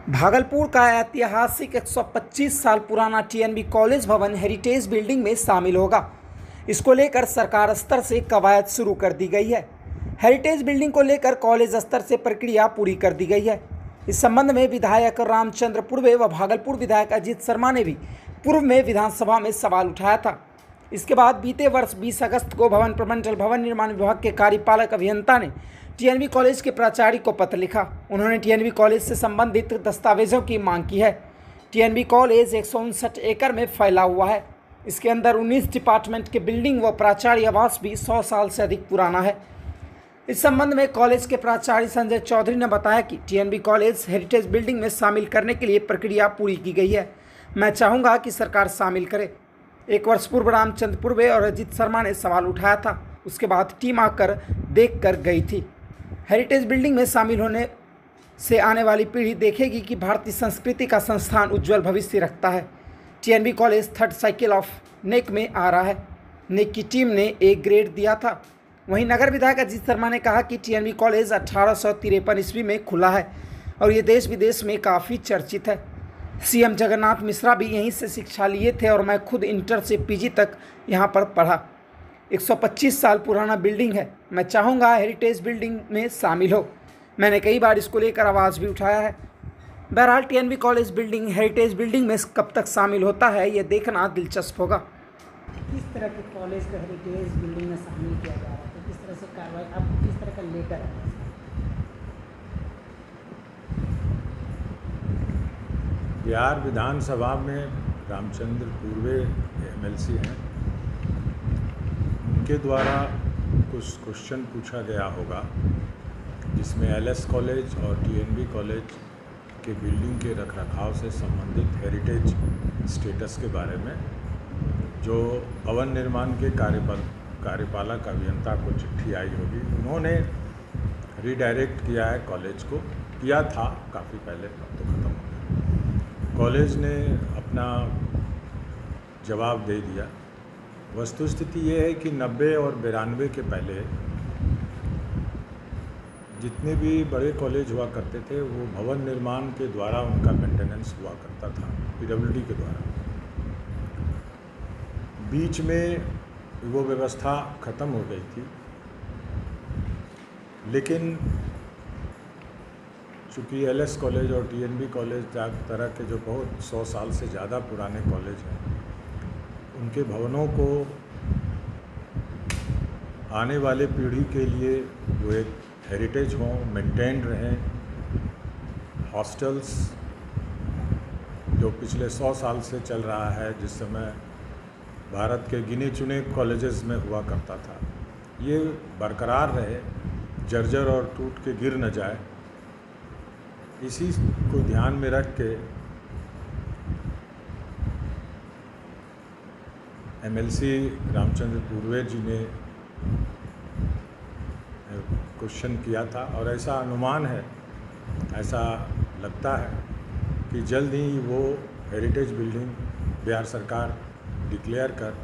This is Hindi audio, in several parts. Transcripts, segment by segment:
भागलपुर का ऐतिहासिक 125 साल पुराना टीएनबी कॉलेज भवन हेरिटेज बिल्डिंग में शामिल होगा। इसको लेकर सरकार स्तर से कवायद शुरू कर दी गई है। हेरिटेज बिल्डिंग को लेकर कॉलेज स्तर से प्रक्रिया पूरी कर दी गई है। इस संबंध में विधायक रामचंद्र पूर्वे व भागलपुर विधायक अजीत शर्मा ने भी पूर्व में विधानसभा में सवाल उठाया था। इसके बाद बीते वर्ष 20 अगस्त को भवन प्रमंडल भवन निर्माण विभाग के कार्यपालक अभियंता ने टीएनबी कॉलेज के प्राचार्य को पत्र लिखा। उन्होंने टीएनबी कॉलेज से संबंधित दस्तावेजों की मांग की है। टीएनबी कॉलेज 159 एकड़ में फैला हुआ है। इसके अंदर 19 डिपार्टमेंट के बिल्डिंग व प्राचार्य आवास भी 100 साल से अधिक पुराना है। इस संबंध में कॉलेज के प्राचार्य संजय चौधरी ने बताया कि टीएनबी कॉलेज हेरिटेज बिल्डिंग में शामिल करने के लिए प्रक्रिया पूरी की गई है। मैं चाहूँगा कि सरकार शामिल करे। एक वर्ष पूर्व रामचंद्र पूर्वे और अजीत शर्मा ने सवाल उठाया था। उसके बाद टीम आकर देख कर गई थी। हेरिटेज बिल्डिंग में शामिल होने से आने वाली पीढ़ी देखेगी कि भारतीय संस्कृति का संस्थान उज्जवल भविष्य रखता है। TNB college 3rd cycle of neck में आ रहा है। नेक की टीम ने A ग्रेड दिया था। वहीं नगर विधायक अजीत शर्मा ने कहा कि टीएनबी कॉलेज 1853 ईस्वी में खुला है और ये देश विदेश में काफ़ी चर्चित है। सीएम जगन्नाथ मिश्रा भी यहीं से शिक्षा लिए थे और मैं खुद इंटर से पीजी तक यहाँ पर पढ़ा। 125 साल पुराना बिल्डिंग है। मैं चाहूँगा हेरिटेज बिल्डिंग में शामिल हो। मैंने कई बार इसको लेकर आवाज़ भी उठाया है। बहरहाल TNB college building heritage building में कब तक शामिल होता है ये देखना दिलचस्प होगा। किस तरह के कॉलेज को हेरिटेज बिल्डिंग में शामिल किया जा रहा है, तो किस तरह से कार्रवाई आप किस तरह का लेकर आए हैं? बिहार विधानसभा में रामचंद्र पूर्वे एमएलसी हैं, उनके द्वारा कुछ क्वेश्चन पूछा गया होगा जिसमें एलएस कॉलेज और टीएनबी कॉलेज के बिल्डिंग के रखरखाव से संबंधित हेरिटेज स्टेटस के बारे में जो भवन निर्माण के कार्यपालक अभियंता को चिट्ठी आई होगी, उन्होंने रीडायरेक्ट किया है कॉलेज को। किया था काफ़ी पहले, अब तो ख़त्म हो गया। कॉलेज ने अपना जवाब दे दिया। वस्तुस्थिति ये है कि 90 और 92 के पहले जितने भी बड़े कॉलेज हुआ करते थे वो भवन निर्माण के द्वारा उनका मेंटेनेंस हुआ करता था, पीडब्ल्यूडी के द्वारा। बीच में वो व्यवस्था ख़त्म हो गई थी, लेकिन चूँकि एलएस कॉलेज और टीएनबी कॉलेज तरह के जो बहुत 100 साल से ज़्यादा पुराने कॉलेज हैं, उनके भवनों को आने वाले पीढ़ी के लिए वो एक हेरिटेज हों, मेंटेन्ड रहें। हॉस्टल्स जो पिछले 100 साल से चल रहा है, जिस समय भारत के गिने चुने कॉलेजेस में हुआ करता था, ये बरकरार रहे, जर्जर और टूट के गिर न जाए। इसी को ध्यान में रख के एमएलसी रामचंद्र पूर्वे जी ने क्वेश्चन किया था और ऐसा अनुमान है, ऐसा लगता है कि जल्द ही वो हेरिटेज बिल्डिंग बिहार सरकार डिक्लेयर कर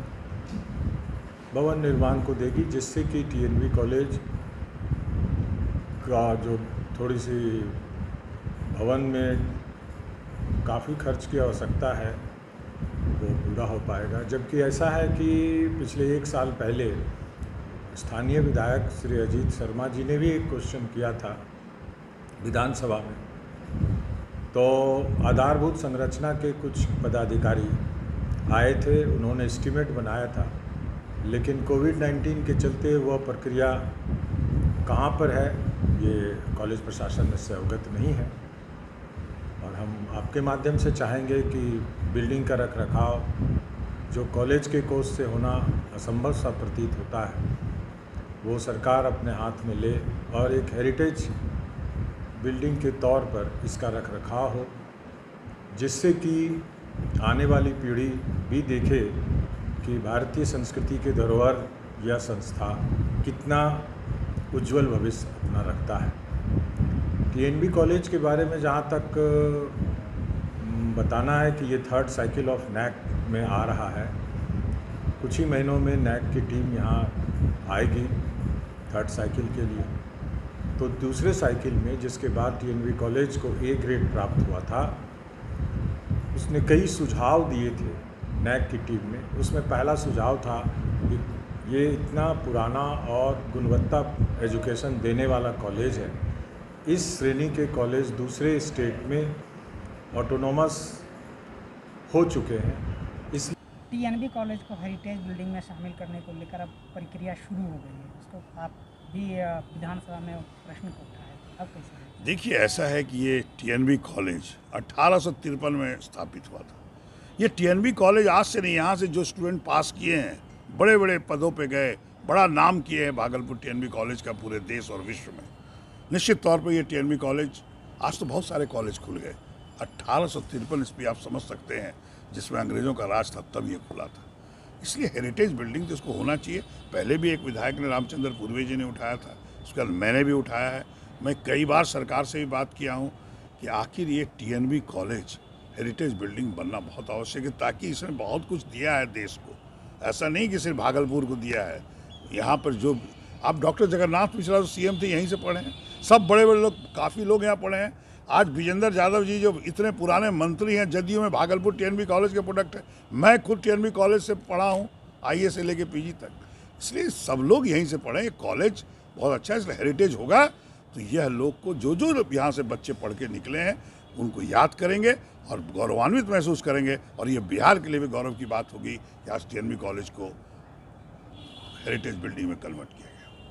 भवन निर्माण को देगी, जिससे कि टीएनबी कॉलेज का जो थोड़ी सी भवन में काफ़ी खर्च की आवश्यकता है वो पूरा हो पाएगा। जबकि ऐसा है कि पिछले 1 साल पहले स्थानीय विधायक श्री अजीत शर्मा जी ने भी एक क्वेश्चन किया था विधानसभा में, तो आधारभूत संरचना के कुछ पदाधिकारी आए थे, उन्होंने एस्टीमेट बनाया था, लेकिन कोविड-19 के चलते वह प्रक्रिया कहाँ पर है ये कॉलेज प्रशासन से अवगत नहीं है। और हम आपके माध्यम से चाहेंगे कि बिल्डिंग का रखरखाव जो कॉलेज के कोष से होना असंभव सा प्रतीत होता है, वो सरकार अपने हाथ में ले और एक हेरिटेज बिल्डिंग के तौर पर इसका रखरखाव हो, जिससे कि आने वाली पीढ़ी भी देखे कि भारतीय संस्कृति के धरोहर यह संस्था कितना उज्जवल भविष्य अपना रखता है। टीएनबी कॉलेज के बारे में जहाँ तक बताना है कि ये 3rd साइकिल ऑफ नेक में आ रहा है। कुछ ही महीनों में नेक की टीम यहाँ आएगी 3rd साइकिल के लिए। तो दूसरे साइकिल में, जिसके बाद टीएनवी कॉलेज को ए ग्रेड प्राप्त हुआ था, उसने कई सुझाव दिए थे नैक की टीम में। उसमें पहला सुझाव था कि ये इतना पुराना और गुणवत्ता एजुकेशन देने वाला कॉलेज है, इस श्रेणी के कॉलेज दूसरे स्टेट में ऑटोनोमस हो चुके हैं। इस टीएनबी कॉलेज को हेरिटेज बिल्डिंग में शामिल करने को लेकर अब प्रक्रिया शुरू हो गई है। उसको आप भी विधानसभा में प्रश्न को उठाए, अब कैसे है? देखिए, ऐसा है कि ये टीएनबी कॉलेज 1853 में स्थापित हुआ था। ये टीएनबी कॉलेज आज से नहीं, यहाँ से जो स्टूडेंट पास किए हैं, बड़े बड़े पदों पे गए, बड़ा नाम किए हैं भागलपुर टीएनबी कॉलेज का पूरे देश और विश्व में। निश्चित तौर पे ये टीएनबी कॉलेज, आज तो बहुत सारे कॉलेज खुल गए, 1853 ईस्वी आप समझ सकते हैं, जिसमें अंग्रेज़ों का राज था, तब ये खुला था। इसलिए हेरिटेज बिल्डिंग तो इसको होना चाहिए। पहले भी एक विधायक ने, रामचंद्र पूर्वे जी ने उठाया था, उसके बाद मैंने भी उठाया है। मैं कई बार सरकार से भी बात किया हूँ कि आखिर ये टीएनबी कॉलेज हेरिटेज बिल्डिंग बनना बहुत आवश्यक है, ताकि इसने बहुत कुछ दिया है देश को। ऐसा नहीं कि सिर्फ भागलपुर को दिया है। यहाँ पर जो आप डॉक्टर जगन्नाथ मिश्रा जो सीएम थे, यहीं से पढ़े हैं, सब बड़े बड़े लोग, काफ़ी लोग यहाँ पढ़े हैं। आज विजेंद्र यादव जी जो इतने पुराने मंत्री हैं जदयू में, भागलपुर टीएनबी कॉलेज के प्रोडक्ट है। मैं खुद टीएनबी कॉलेज से पढ़ा हूँ, आईए से लेके पीजी तक, इसलिए सब लोग यहीं से पढ़े। ये कॉलेज बहुत अच्छा है, इसलिए हेरिटेज होगा तो यह लोग को, जो जो यहाँ से बच्चे पढ़ के निकले हैं, उनको याद करेंगे और गौरवान्वित महसूस करेंगे। और ये बिहार के लिए भी गौरव की बात होगी कि आज टीएनबी कॉलेज को हेरिटेज बिल्डिंग में कन्वर्ट किया।